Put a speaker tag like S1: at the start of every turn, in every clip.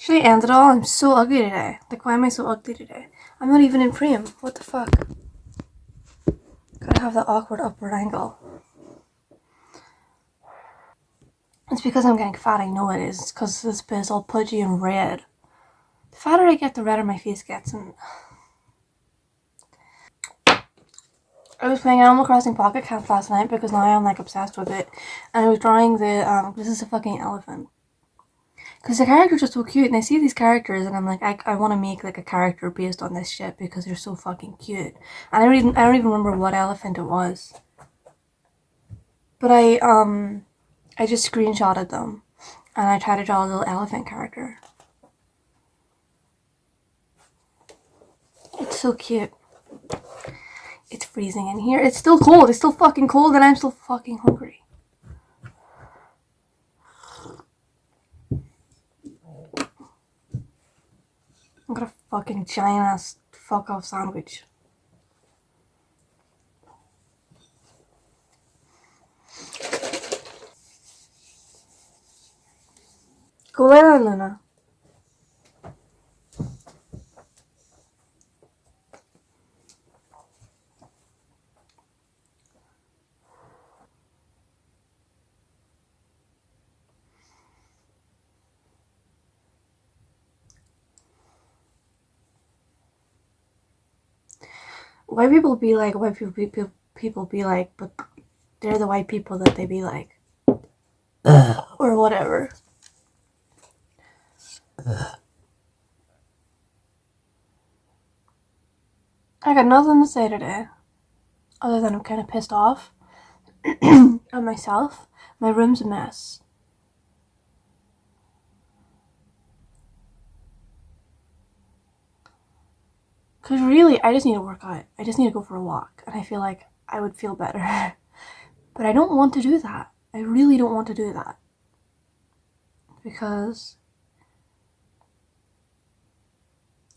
S1: Should I end it all? I'm so ugly today. Like, why am I so ugly today? I'm not even in frame. What the fuck? Gotta have that awkward upward angle. It's because I'm getting fat, I know it is. It's because this bit is all pudgy and red. The fatter I get, the redder my face gets, and... I was playing Animal Crossing Pocket Camp last night because now I'm, like, obsessed with it. And I was drawing the, this is a fucking elephant. Because the characters are so cute, and I see these characters, and I'm like, I want to make, like, a character based on this shit because they're so fucking cute. And I don't even remember what elephant it was. But I just screenshotted them, and I tried to draw a little elephant character. It's so cute. It's freezing in here. It's still cold. It's still fucking cold, and I'm still fucking hungry. I got a fucking giant ass fuck off sandwich. Go lay down, Luna. White people be like, white people be like, but they're the white people that they be like. Or whatever. I got nothing to say today. Other than I'm kind of pissed off at myself. My room's a mess. Because really, I just need to work out. I just need to go for a walk. And I feel like I would feel better. But I don't want to do that. I really don't want to do that. Because...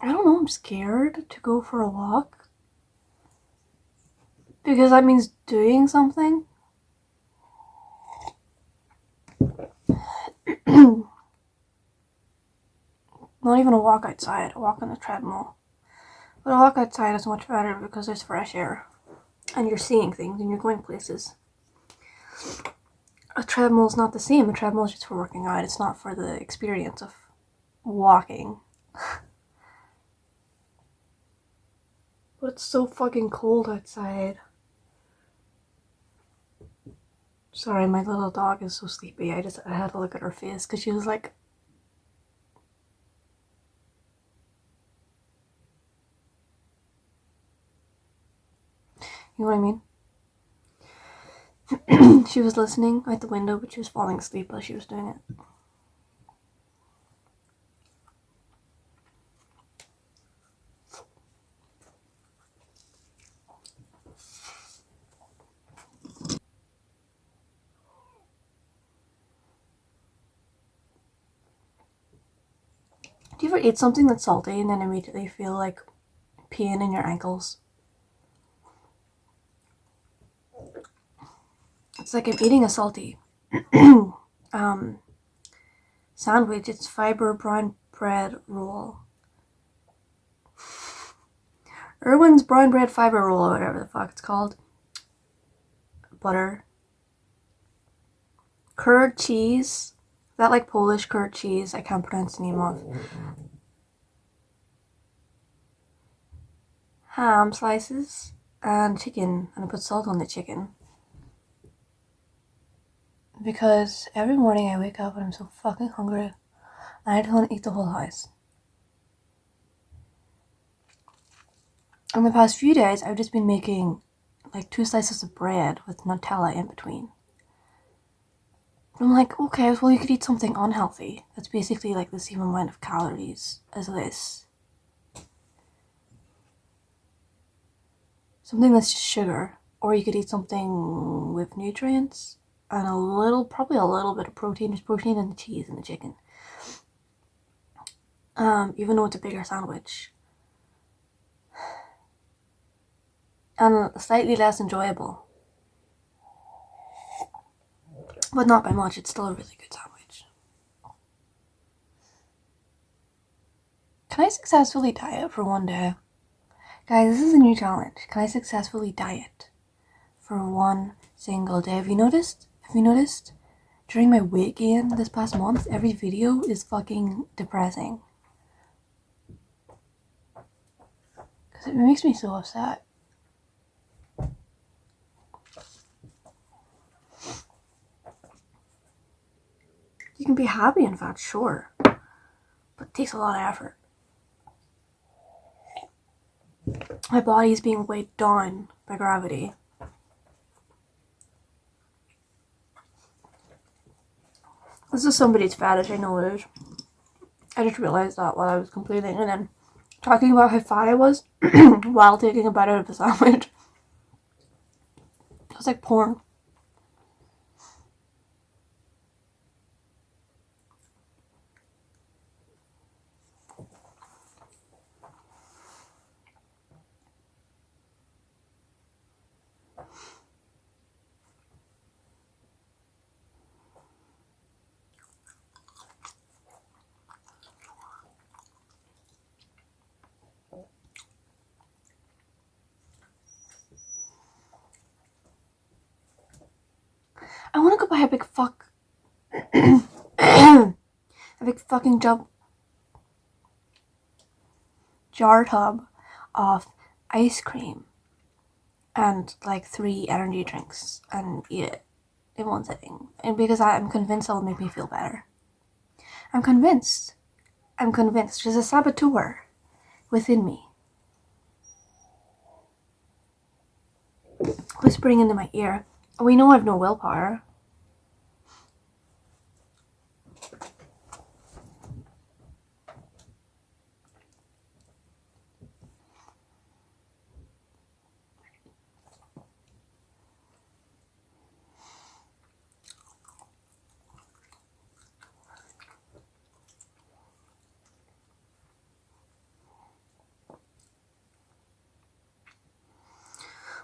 S1: I don't know, I'm scared to go for a walk. Because that means doing something. Not even a walk outside, a walk on the treadmill. But a walk outside is much better because there's fresh air. And you're seeing things and you're going places. A treadmill is not the same. A treadmill is just for working out. It's not for the experience of walking. But it's so fucking cold outside. Sorry, my little dog is so sleepy. I had to look at her face because she was like... You know what I mean? She was listening out the window, but she was falling asleep while she was doing it. Do you ever eat something that's salty and then immediately feel like pain in your ankles? It's like I'm eating a salty sandwich. It's fiber brown bread roll. Irwin's brown bread fiber roll, or whatever the fuck it's called. Butter. Curd cheese. That like Polish curd cheese I can't pronounce the name of. Ham slices and chicken, and I put salt on the chicken. Because every morning I wake up and I'm so fucking hungry and I just want to eat the whole house. In the past few days I've just been making like 2 slices of bread with Nutella in between. I'm like, okay, well you could eat something unhealthy that's basically like the same amount of calories as this. Something that's just sugar. Or you could eat something with nutrients and probably a little bit of protein. There's protein in the cheese and the chicken. Even though it's a bigger sandwich. And slightly less enjoyable. But not by much, it's still a really good sandwich. Can I successfully diet for one day? Guys, this is a new challenge. Can I successfully diet for one single day? Have you noticed? During my weight gain this past month, every video is fucking depressing. Because it makes me so upset. You can be happy in fat, sure, but it takes a lot of effort. My body is being weighed down by gravity. This is somebody's fetish, I know it is. I just realized that while I was complaining and then talking about how fat I was while taking a bite out of the sandwich. It was like porn. I want to go buy a big fucking jar tub of ice cream and like 3 energy drinks and eat it in one sitting. And because I'm convinced that will make me feel better. I'm convinced. There's a saboteur within me whispering into my ear. We know I have no willpower.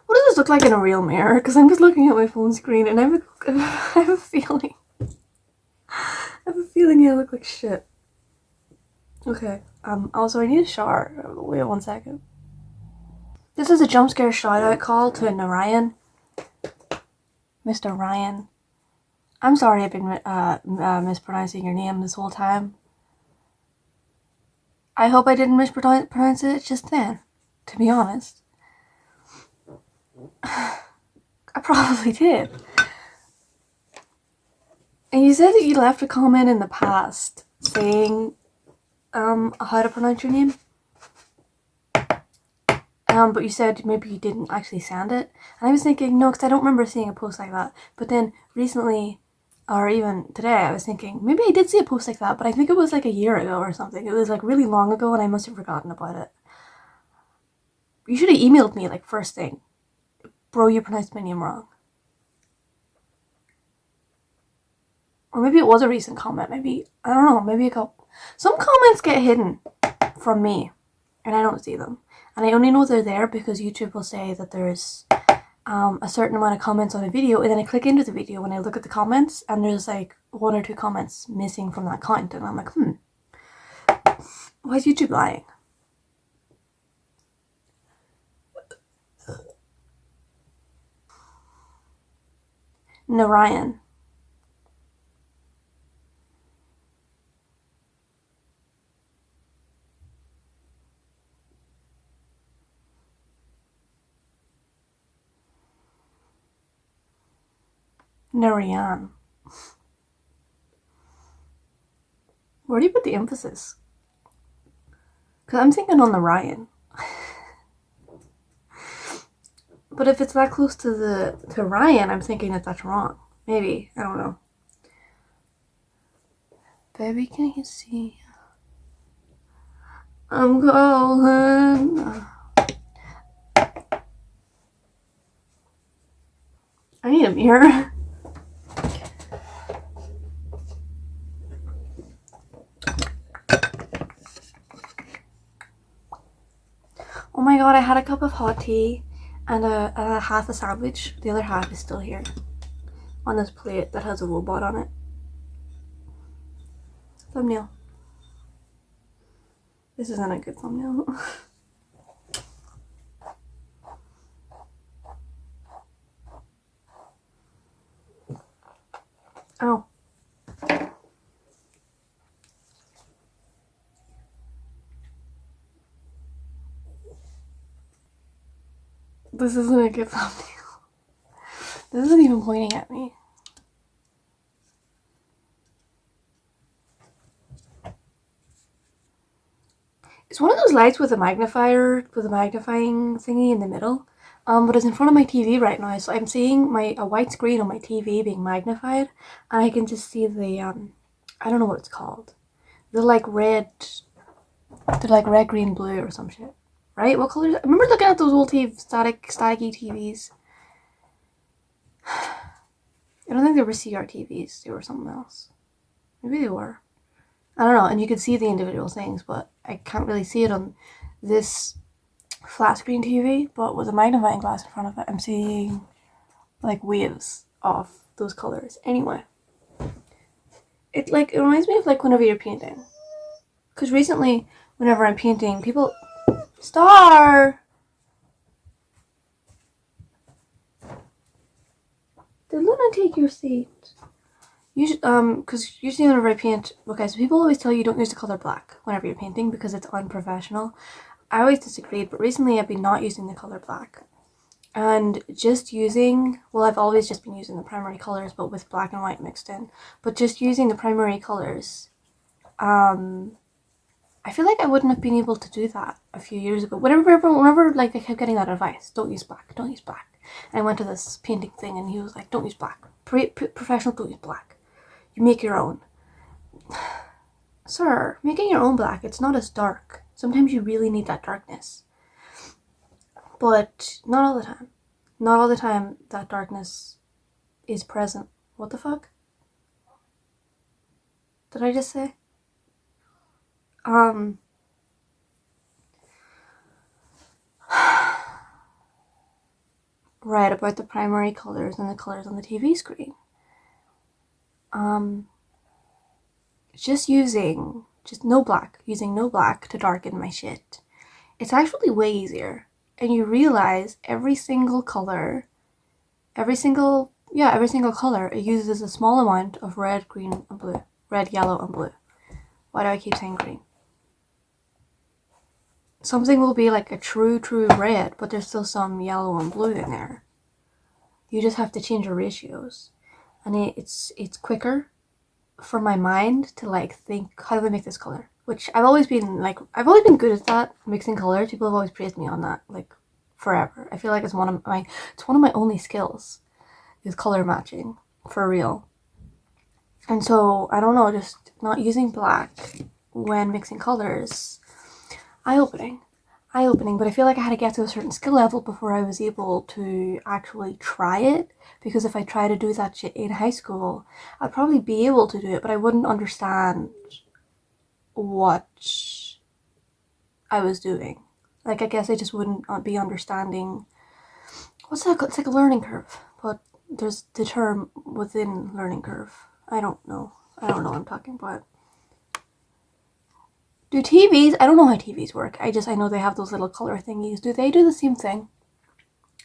S1: What does this look like in a real mirror? Because I'm just looking at my phone screen and I have a feeling. I look like shit. Okay. Also, I need a shower. Wait 1 second. This is a jump scare shout out call to Narayan. Mr. Ryan. I'm sorry I've been mispronouncing your name this whole time. I hope I didn't mispronounce it just then, to be honest. I probably did. And you said that you left a comment in the past saying how to pronounce your name. But you said maybe you didn't actually send it. And I was thinking, no, because I don't remember seeing a post like that. But then recently, or even today, I was thinking, maybe I did see a post like that, but I think it was like a year ago or something. It was like really long ago and I must have forgotten about it. You should have emailed me like first thing. Bro, you pronounced my name wrong. Or maybe it was a recent comment. Maybe, I don't know, maybe a couple. Some comments get hidden from me and I don't see them. And I only know they're there because YouTube will say that there's a certain amount of comments on a video, and then I click into the video and I look at the comments and there's like 1 or 2 comments missing from that count, and I'm like, why is YouTube lying? Narayan. Narayan. Where do you put the emphasis? Because I'm thinking on the Ryan. But if it's that close to Ryan, I'm thinking that that's wrong. Maybe. I don't know. Baby, can you see? I'm calling. I need a mirror. Oh my god, I had a cup of hot tea and a half a sandwich. The other half is still here on this plate that has a robot on it. Thumbnail. This isn't a good thumbnail. Ow. This isn't a good thumbnail. This isn't even pointing at me. It's one of those lights with a magnifier, with a magnifying thingy in the middle. But it's in front of my TV right now, so I'm seeing a white screen on my TV being magnified, and I can just see the I don't know what it's called. They're like red, green, blue, or some shit. Right? What colors? I remember looking at those old staticky TVs. I don't think they were CR TVs. They were something else. Maybe they were. I don't know. And you could see the individual things, but I can't really see it on this flat screen TV. But with a magnifying glass in front of it, I'm seeing like waves of those colors. Anyway, it reminds me of like whenever you're painting. Because recently, whenever I'm painting, people... Star! Did Luna take your seat? Because usually whenever I paint... Okay, so people always tell you don't use the color black whenever you're painting because it's unprofessional. I always disagreed, but recently I've been not using the color black. And just using... Well, I've always just been using the primary colors, but with black and white mixed in. But just using the primary colors... I feel like I wouldn't have been able to do that a few years ago. Whenever like I kept getting that advice, don't use black, don't use black. And I went to this painting thing and he was like, don't use black. Professional, don't use black. You make your own. Sir, making your own black, it's not as dark. Sometimes you really need that darkness. But not all the time. Not all the time that darkness is present. What the fuck? Did I just say? Right, about the primary colors and the colors on the TV screen. Using no black to darken my shit. It's actually way easier. And you realize every single color, it uses a small amount of red, green, and blue. Red, yellow, and blue. Why do I keep saying green? Something will be like a true red, but there's still some yellow and blue in there. You just have to change your ratios. And it's quicker for my mind to like think, how do I make this color? Which I've always been good at that, mixing colors. People have always praised me on that, like forever. I feel like it's one of my only skills, is color matching, for real. And so, I don't know, just not using black when mixing colors, eye-opening, but I feel like I had to get to a certain skill level before I was able to actually try it, because if I tried to do that shit in high school, I'd probably be able to do it, but I wouldn't understand what I was doing. Like, I guess I just wouldn't be understanding, what's that called? It's like a learning curve, but there's the term within learning curve. I don't know what I'm talking about. Do TVs, I don't know how TVs work. I know they have those little color thingies. Do they do the same thing?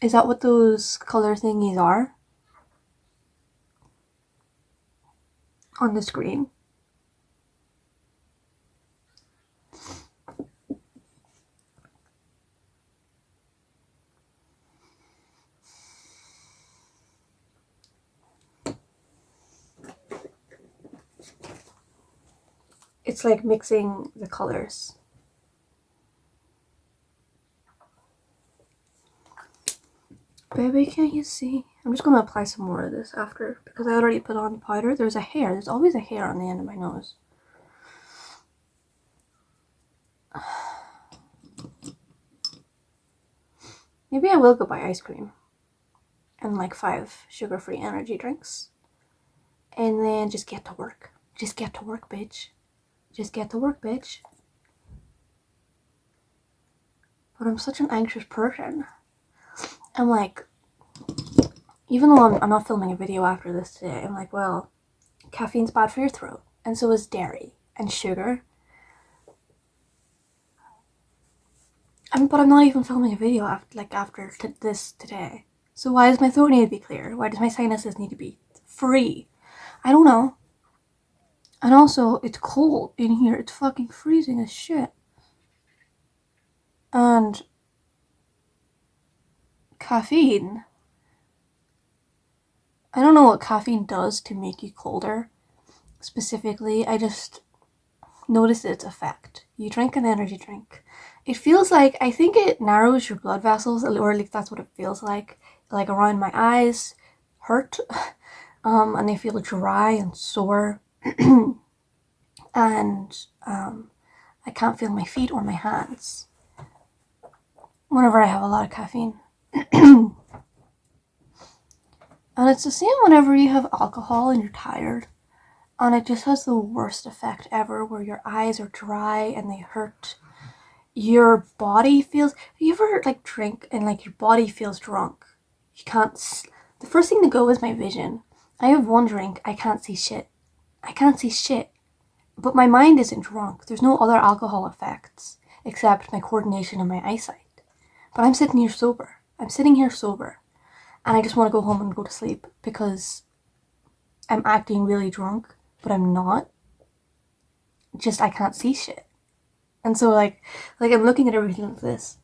S1: Is that what those color thingies are? On the screen? It's like mixing the colors. Baby, can't you see? I'm just going to apply some more of this after, because I already put on powder. There's always a hair on the end of my nose. Maybe I will go buy ice cream and like 5 sugar-free energy drinks, and then just get to work. Just get to work, bitch. Just get to work, bitch. But I'm such an anxious person. I'm like, even though I'm not filming a video after this today, I'm like, well, caffeine's bad for your throat, and so is dairy and sugar. But I'm not even filming a video after this today. So why does my throat need to be clear? Why does my sinuses need to be free? I don't know. And also, it's cold in here. It's fucking freezing as shit. And caffeine. I don't know what caffeine does to make you colder. Specifically, I just noticed its effect. You drink an energy drink. It feels like, I think it narrows your blood vessels, or at least that's what it feels like. Like around my eyes hurt, and they feel dry and sore. And I can't feel my feet or my hands whenever I have a lot of caffeine. And it's the same whenever you have alcohol and you're tired. And it just has the worst effect ever, where your eyes are dry and they hurt. Your body feels... You ever like drink and like your body feels drunk? You can't... The first thing to go is my vision. I have one drink, I can't see shit. I can't see shit. But my mind isn't drunk. There's no other alcohol effects except my coordination and my eyesight. But I'm sitting here sober. I'm sitting here sober. And I just want to go home and go to sleep because I'm acting really drunk, but I'm not. Just I can't see shit. And so like I'm looking at everything like this.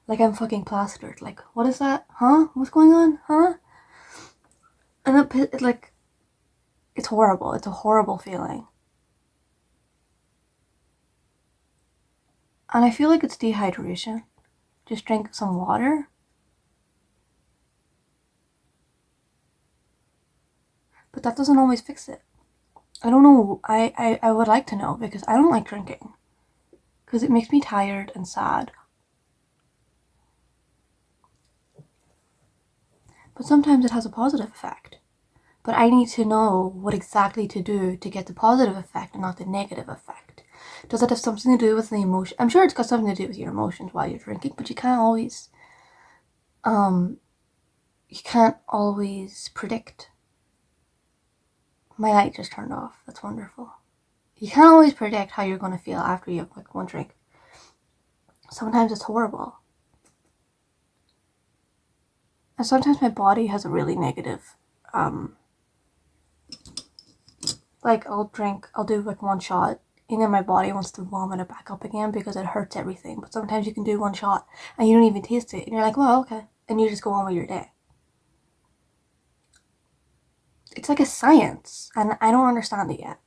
S1: Like I'm fucking plastered. Like, what is that? Huh? What's going on? Huh? And it like, it's horrible. It's a horrible feeling. And I feel like it's dehydration. Just drink some water. But that doesn't always fix it. I don't know. I would like to know, because I don't like drinking. Because it makes me tired and sad. But sometimes it has a positive effect. But I need to know what exactly to do to get the positive effect and not the negative effect. Does it have something to do with the emotion? I'm sure it's got something to do with your emotions while you're drinking, but you can't always predict. My light just turned off. That's wonderful. You can't always predict how you're going to feel after you have like one drink. Sometimes it's horrible. And sometimes my body has a really negative, like I'll do like one shot, and then my body wants to vomit it back up again because it hurts everything. But sometimes you can do one shot and you don't even taste it, and you're like, well, okay. And you just go on with your day. It's like a science, and I don't understand it yet.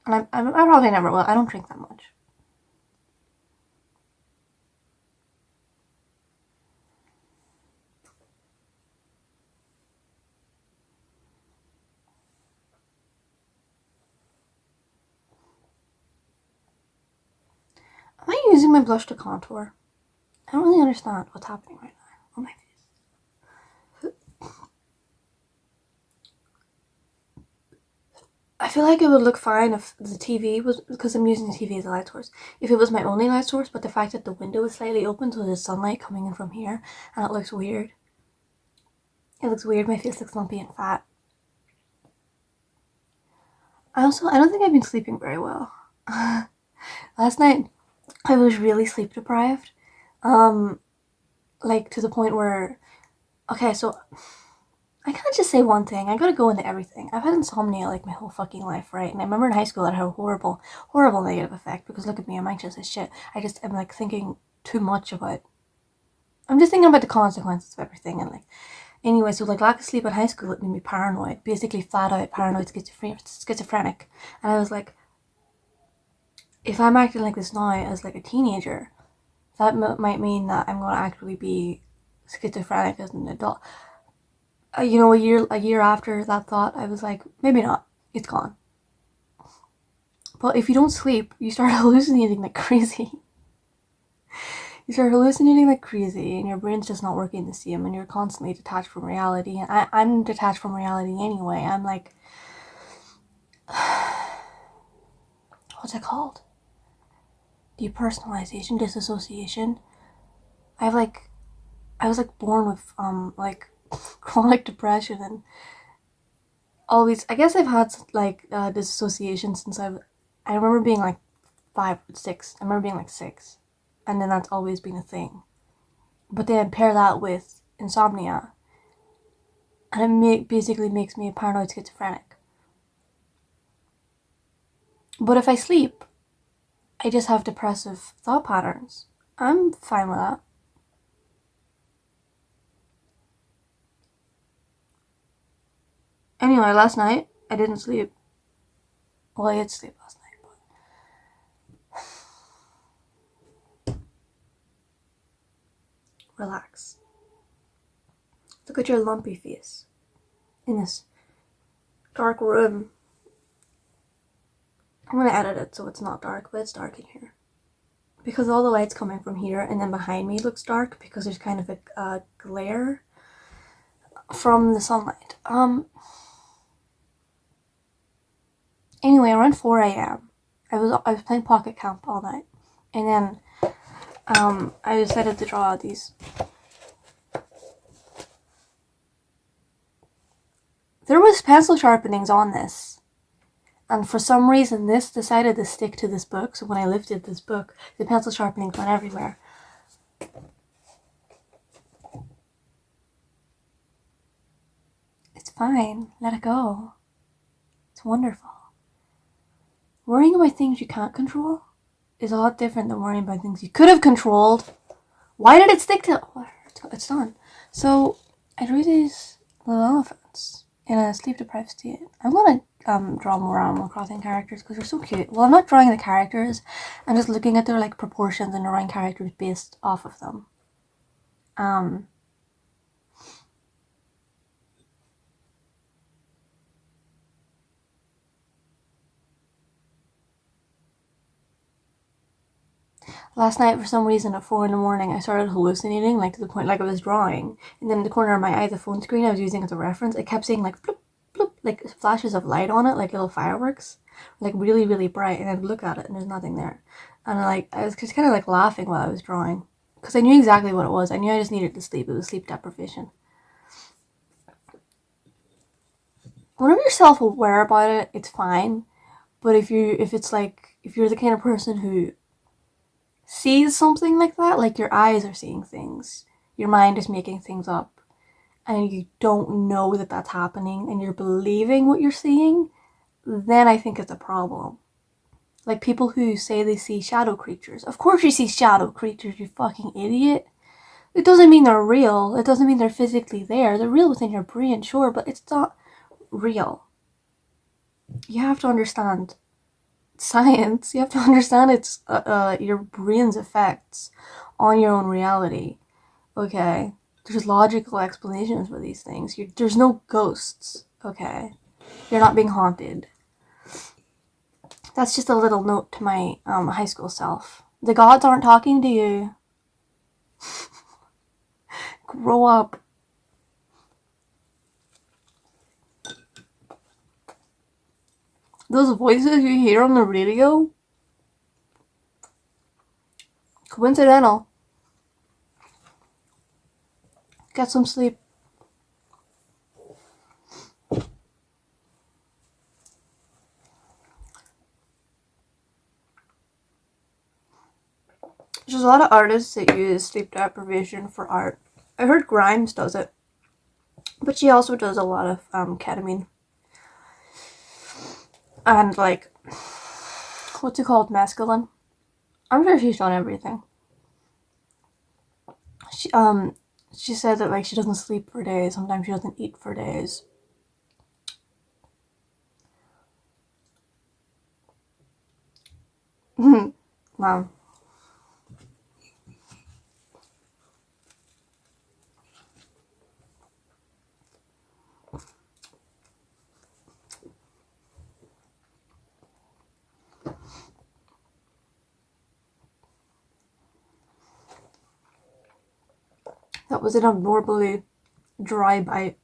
S1: And I probably never will. I don't drink that much. Am I using my blush to contour? I don't really understand what's happening right now on my face. I feel like it would look fine if the TV was, because I'm using the TV as a light source, if it was my only light source, but the fact that the window is slightly open, so there's sunlight coming in from here, and it looks weird. It looks weird, my face looks lumpy and fat. I don't think I've been sleeping very well. Last night, I was really sleep deprived. Like to the point where, okay, so I can't just say one thing. I gotta go into everything. I've had insomnia like my whole fucking life, right? And I remember in high school that had a horrible, horrible negative effect, because look at me, I'm anxious as shit. I'm like thinking too much about, I'm just thinking about the consequences of everything. And like, anyway, so like lack of sleep in high school, it made me paranoid, basically flat out paranoid schizophrenic. And I was like, if I'm acting like this now as like a teenager, that might mean that I'm gonna actually be schizophrenic as an adult. A year after that thought, I was like, maybe not. It's gone. But if you don't sleep, you start hallucinating like crazy. You start hallucinating like crazy, and your brain's just not working the same, and you're constantly detached from reality. And I'm detached from reality anyway. I'm like, what's it called? Depersonalization, disassociation. I was like born with like chronic depression, and always, I guess I've had like disassociation since I remember being like 5, 6. I remember being like 6, and then that's always been a thing. But then pair that with insomnia, and it basically makes me a paranoid schizophrenic. But if I sleep, I just have depressive thought patterns. I'm fine with that. Anyway, last night I didn't sleep. Well, I did sleep last night, but relax. Look at your lumpy face in this dark room. I'm gonna edit it so it's not dark, but it's dark in here. Because all the light's coming from here, and then behind me looks dark because there's kind of a glare from the sunlight. Anyway, around 4 a.m. I was playing Pocket Camp all night, and then I decided to draw these. There was pencil sharpenings on this, and for some reason this decided to stick to this book, so when I lifted this book, the pencil sharpenings went everywhere. It's fine, let it go. It's wonderful. Worrying about things you can't control is a lot different than worrying about things you could have controlled. Why did it stick to... It's done. So, I drew these little elephants in a sleep-deprived state. I'm gonna draw more Animal Crossing characters because they're so cute. Well, I'm not drawing the characters. I'm just looking at their like proportions and drawing characters based off of them. Last night, for some reason, at 4 a.m, I started hallucinating, like to the point like I was drawing, and then in the corner of my eye, the phone screen I was using as a reference, it kept saying like bloop, bloop, like flashes of light on it, like little fireworks, like really, really bright, and I'd look at it and there's nothing there. And I was just kind of like laughing while I was drawing, because I knew exactly what it was. I knew I just needed to sleep. It was sleep deprivation. Whenever you're self-aware about it, it's fine. But if you're the kind of person who sees something like that, like your eyes are seeing things, your mind is making things up, and you don't know that that's happening, and you're believing what you're seeing, then I think it's a problem. Like people who say they see shadow creatures. Of course you see shadow creatures, you fucking idiot. It doesn't mean they're real. It doesn't mean they're physically there. They're real within your brain, sure, but it's not real. You have to understand science. You have to understand it's your brain's effects on your own reality. Okay? There's logical explanations for these things. There's no ghosts. Okay? You're not being haunted. That's just a little note to my high school self. The gods aren't talking to you. Grow up. Those voices you hear on the radio? Coincidental. Get some sleep. There's a lot of artists that use sleep deprivation for art. I heard Grimes does it, but she also does a lot of ketamine and like what's it called, mescaline. I'm sure she's done everything. She said that like she doesn't sleep for days. Sometimes she doesn't eat for days. Wow. That was an abnormally dry bite.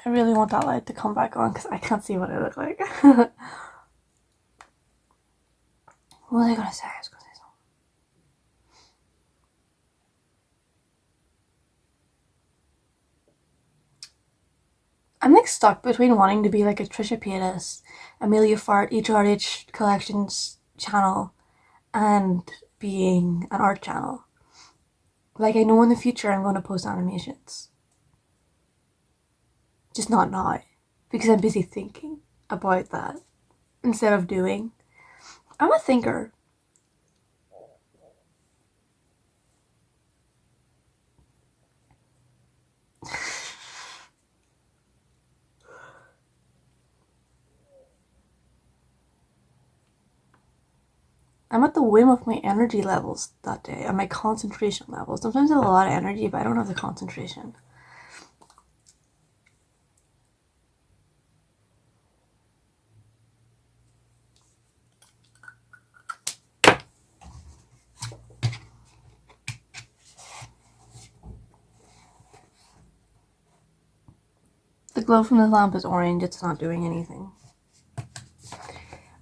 S1: I really want that light to come back on because I can't see what I look like. What was I gonna say? I was gonna say something. I'm like stuck between wanting to be like a Trisha Paytas, Amelia Fart, HRH Collections channel, and being an art channel. Like, I know in the future I'm going to post animations. Just not now. Because I'm busy thinking about that instead of doing. I'm a thinker. I'm at the whim of my energy levels that day and my concentration levels. Sometimes I have a lot of energy, but I don't have the concentration. The glow from the lamp is orange. It's not doing anything.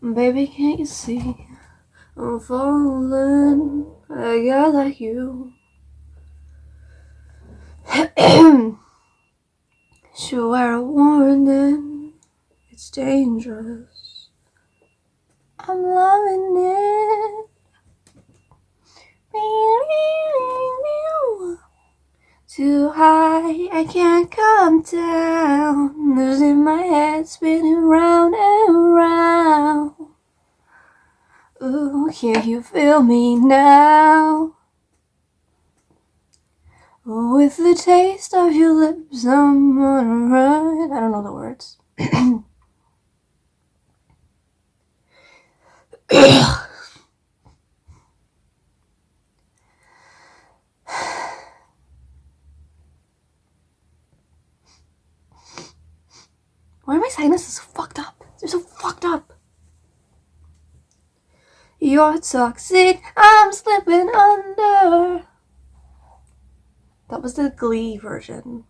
S1: Baby, can't you see? I'm falling for a guy like you. Should wear a warning. It's dangerous. I'm loving it. Too high, I can't come down. Losing my head, spinning round and round. Ooh, can you feel me now? With the taste of your lips, I'm on a run. I don't know the words. Why are my sinuses so fucked up? They're so fucked up. You're toxic, I'm slipping under. That was the Glee version.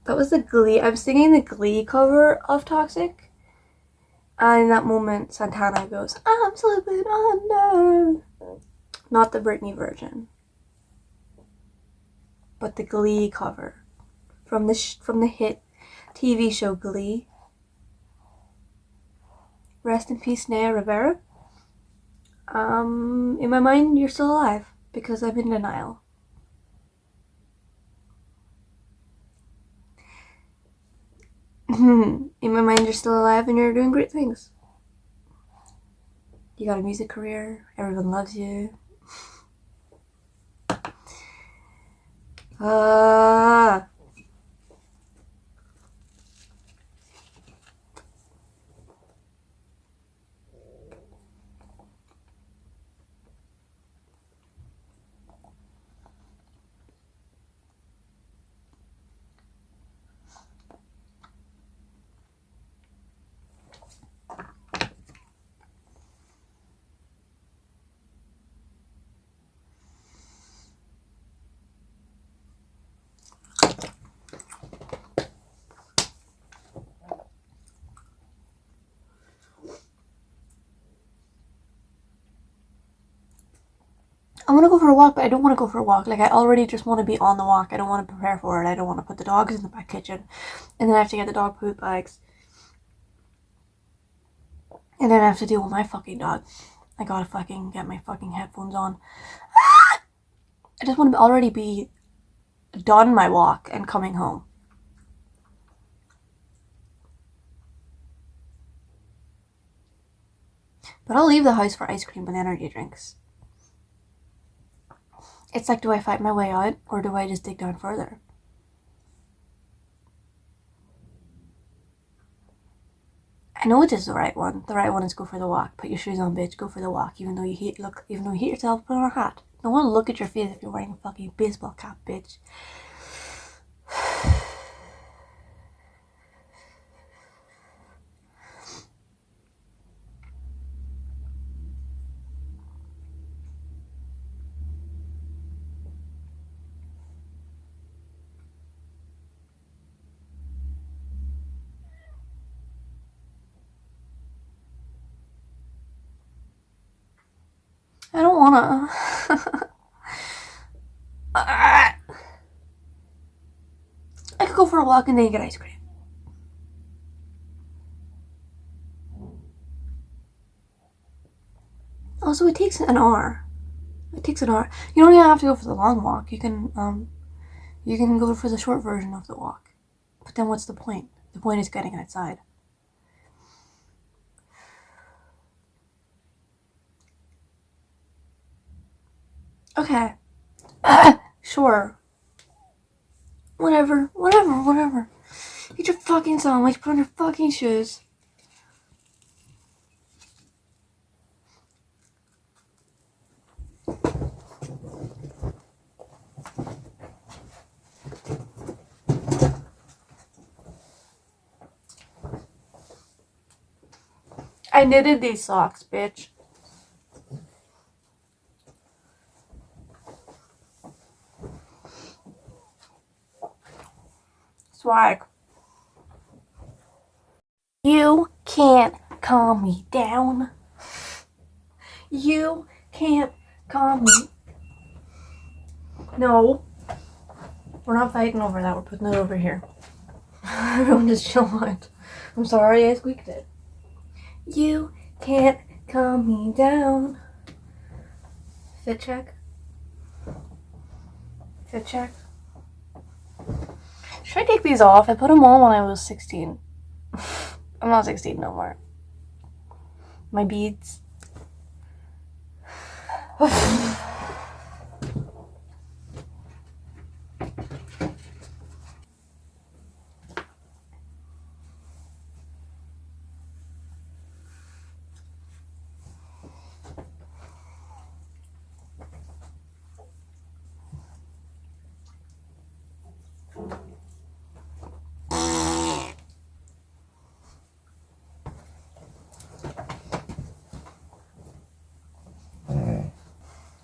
S1: That was the Glee. I'm singing the Glee cover of Toxic. And in that moment, Santana goes, I'm slipping under. Not the Britney version, but the Glee cover from the hit TV show Glee. Rest in peace, Naya Rivera. In my mind, you're still alive because I'm in denial. In my mind, you're still alive and you're doing great things. You got a music career. Everyone loves you. I want to go for a walk, but I don't want to go for a walk. Like, I already just want to be on the walk. I don't want to prepare for it. I don't want to put the dogs in the back kitchen. And then I have to get the dog poop bags. And then I have to deal with my fucking dog. I gotta fucking get my fucking headphones on. I just want to already be done my walk and coming home. But I'll leave the house for ice cream and energy drinks. It's like, do I fight my way out or do I just dig down further? I know it is the right one. The right one is go for the walk. Put your shoes on, bitch. Go for the walk. Even though you hate yourself, put on a hat. No one will look at your face if you're wearing a fucking baseball cap, bitch. wanna. I could go for a walk and then get ice cream. Also, it takes an hour. It takes an hour. You don't even have to go for the long walk. You can go for the short version of the walk. But then what's the point? The point is getting outside. Okay. Sure. Whatever. Get your fucking sandwich, put on your fucking shoes. I knitted these socks, bitch. Swag. You can't calm me down. You can't calm me. No. We're not fighting over that. We're putting it over here. Everyone just chill out. I'm sorry I squeaked it. You can't calm me down. Fit check. Fit check. Should I take these off? I put them on when I was 16. I'm not 16 no more. My beads.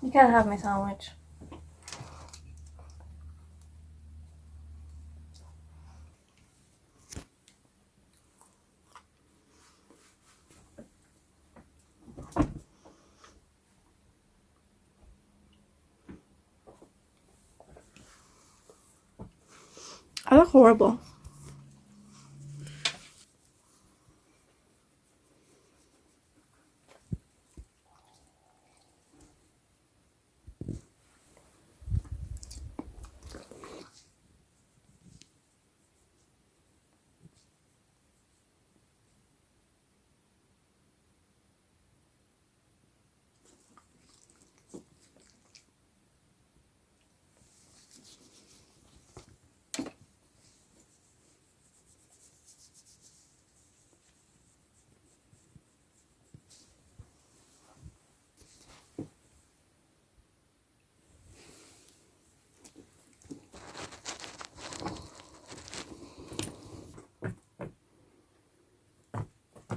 S1: You can't have my sandwich. I look horrible.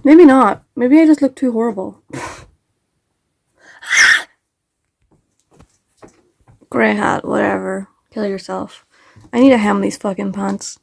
S1: Maybe not. Maybe I just look too horrible. Grey hat, whatever. Kill yourself. I need to hem these fucking pants.